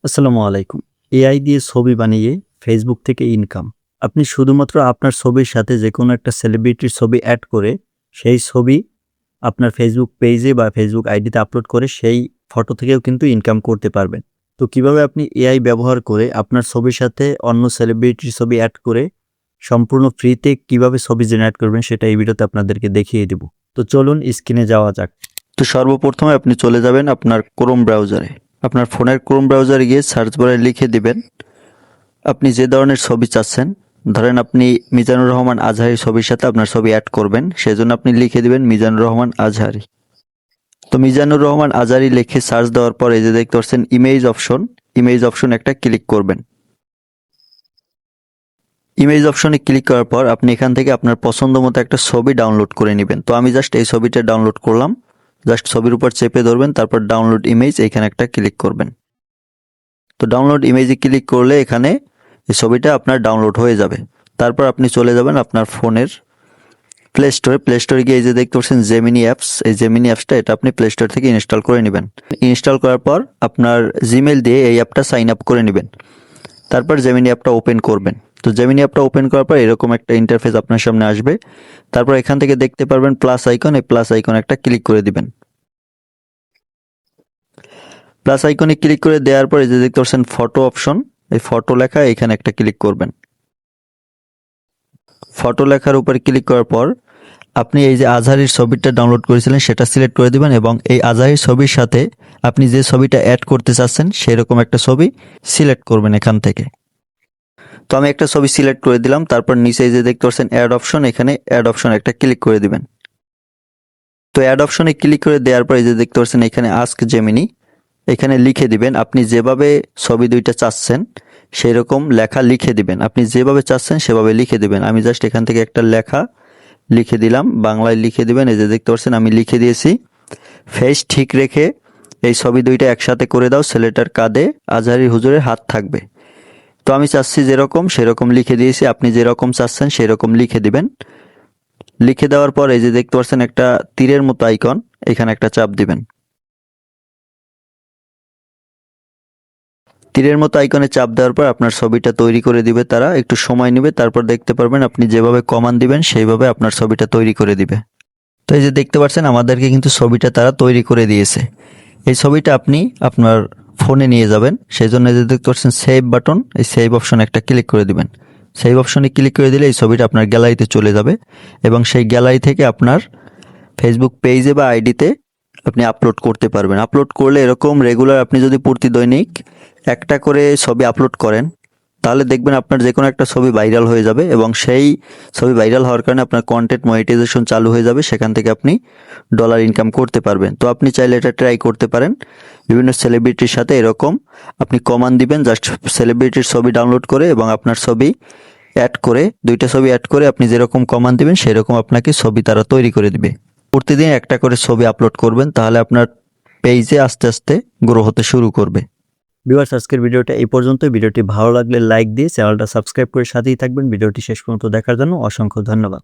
আসসালামু আলাইকুম। এআই দিয়ে ছবি বানিয়ে ফেসবুক থেকে ইনকাম। আপনি শুধুমাত্র আপনার ছবির সাথে যেকোনো একটা সেলিব্রিটির ছবি অ্যাড করে সেই ছবি আপনার ফেসবুক পেজে বা ফেসবুক আইডিতে আপলোড করে সেই ফটো থেকেও কিন্তু ইনকাম করতে পারবেন। তো কিভাবে আপনি এআই ব্যবহার করে আপনার ছবির সাথে অন্য সেলিব্রিটির ছবি অ্যাড করে সম্পূর্ণ ফ্রিতে কিভাবে ছবি জেনারেট করবেন সেটা এই ভিডিওতে আপনাদেরকে দেখিয়ে দিব। তো চলুন স্ক্রিনে যাওয়া যাক। তো সর্বপ্রথমে আপনি চলে যাবেন আপনার ক্রোম ব্রাউজারে। আপনার ফোনের ক্রোম ব্রাউজারে গিয়ে সার্চ বারে লিখে দিবেন আপনি যে ধরনের ছবি চাচ্ছেন। ধরেন আপনি মিজানুর রহমান আজহারির ছবির সাথে আপনার ছবি অ্যাড করবেন, সেজন্য আপনি লিখে দিবেন মিজানুর রহমান আজহারি। তো মিজানুর রহমান আজহারি লিখে সার্চ দেওয়ার পর এই যে দেখতে পাচ্ছেন ইমেজ অপশন একটা ক্লিক করবেন। ইমেজ অপশনে ক্লিক করার পর আপনি এখান থেকে আপনার পছন্দ মতো একটা ছবি ডাউনলোড করে নেবেন। তো আমি জাস্ট এই ছবিটা ডাউনলোড করলাম। জাস্ট ছবির উপর চেপে ধরবেন, তারপর ডাউনলোড ইমেজ এখানে একটা ক্লিক করবেন। তো ডাউনলোড ইমেজে ক্লিক করলে এখানে এই ছবিটা আপনার ডাউনলোড হয়ে যাবে। তারপর আপনি চলে যাবেন আপনার ফোনের প্লে স্টোরে গিয়ে এই যে দেখতে পাচ্ছেন জেমিনি অ্যাপস, এই জেমিনি অ্যাপসটা এটা আপনি প্লে স্টোর থেকে ইনস্টল করে নেবেন। ইনস্টল করার পর আপনার জিমেল দিয়ে এই অ্যাপটা সাইন আপ করে নেবেন। তারপর জেমিনি অ্যাপটা ওপেন করবেন। তো জেমিনি অ্যাপটা ওপেন করার পর এরকম একটা ইন্টারফেস আপনার সামনে আসবে। তারপর এখান থেকে দেখতে পারবেন প্লাস আইকন, এই প্লাস আইকন একটা ক্লিক করে দিবেন। প্লাস আইকনে ক্লিক করে দেওয়ার পর এই যে দেখতে পাচ্ছেন ফটো অপশন, এই ফটো লেখা এখানে একটা ক্লিক করবেন। ফটো লেখার উপর ক্লিক করার পর আপনি এই যে আজহারির ছবিটা ডাউনলোড করেছিলেন সেটা সিলেক্ট করে দিবেন এবং এই আজহারির ছবির সাথে আপনি যে ছবিটা অ্যাড করতে চাচ্ছেন সেরকম একটা ছবি সিলেক্ট করবেন এখান থেকে। তো আমি একটা ছবি সিলেক্ট করে দিলাম। তারপর নিচে এই যে দেখতে পাচ্ছেন অ্যাড অপশন, এখানে অ্যাড অপশন একটা ক্লিক করে দিবেন। তো অ্যাড অপশনে ক্লিক করে দেওয়ার পর এই যে দেখতে পাচ্ছেন এখানে আস্ক জেমিনি, এখানে লিখে দিবেন আপনি যেভাবে ছবি দুইটা চাচ্ছেন সেই রকম লেখা লিখে দিবেন। আপনি যেভাবে চাচ্ছেন সেভাবে লিখে দিবেন। আমি জাস্ট এখান থেকে একটা লেখা লিখে দিলাম, বাংলায় লিখে দিবেন। এই যে দেখতে পাচ্ছেন আমি লিখে দিয়েছি, ফেস ঠিক রেখে এই ছবি দুইটা একসাথে করে দাও, ছেলেটার কাঁধে আজহারি হুজুরের হাত থাকবে। তো আমি চাচ্ছি যেরকম সেরকম লিখে দিয়েছি, আপনি যেরকম চাচ্ছেন সেরকম লিখে দিবেন। লিখে দেওয়ার পর এই যে দেখতে পাচ্ছেন একটা তীরের মতো আইকন, এখানে একটা চাপ দিবেন। তীরের মতো আইকনে চাপ দেওয়ার পর আপনার ছবিটা তৈরি করে দিবে তারা, একটু সময় নেবে। তারপর দেখতে পারবেন আপনি যেভাবে কমান্ড দিবেন সেইভাবে আপনার ছবিটা তৈরি করে দিবে। তো এই যে দেখতে পাচ্ছেন আমাদেরকে কিন্তু ছবিটা তারা তৈরি করে দিয়েছে। এই ছবিটা আপনি আপনার ফোনে নিয়ে যাবেন, সেই জন্য যে দেখতে পাচ্ছেন সেভ বাটন, এই সেভ অপশনে একটা ক্লিক করে দিবেন। সেভ অপশনে ক্লিক করে দিলে এই ছবিটা আপনার গ্যালারিতে চলে যাবে এবং সেই গ্যালারি থেকে আপনার ফেসবুক পেজে বা আইডিতে আপনি আপলোড করতে পারবেন। আপলোড করলে এরকম রেগুলার আপনি যদি প্রতিদৈনিক একটা করে ছবি আপলোড করেন তাহলে দেখবেন আপনার যে কোনো একটা ছবি ভাইরাল হয়ে যাবে এবং সেই ছবি ভাইরাল হওয়ার কারণে আপনার কন্টেন্ট মনিটাইজেশন চালু হয়ে যাবে, সেখান থেকে আপনি ডলার ইনকাম করতে পারবেন। তো আপনি চাইলে এটা ট্রাই করতে পারেন। বিভিন্ন সেলিব্রিটির সাথে এরকম আপনি কমান্ড দিবেন, জাস্ট সেলিব্রিটির ছবি ডাউনলোড করে এবং আপনার ছবি অ্যাড করে, দুইটা ছবি অ্যাড করে আপনি যেরকম কমান্ড দিবেন সেরকম আপনাকে ছবি তারা তৈরি করে দিবে। প্রতিদিন একটা করে ছবি আপলোড করবেন, তাহলে আপনার পেজে আস্তে আস্তে গ্রো হতে শুরু করবে। ভিউয়ার্স, আজকের ভিডিওটা এই পর্যন্তই। ভিডিওটি ভালো লাগলে লাইক দিয়ে চ্যানেলটা সাবস্ক্রাইব করে সাথেই থাকবেন। ভিডিওটি শেষ পর্যন্ত দেখার জন্য অসংখ্য ধন্যবাদ।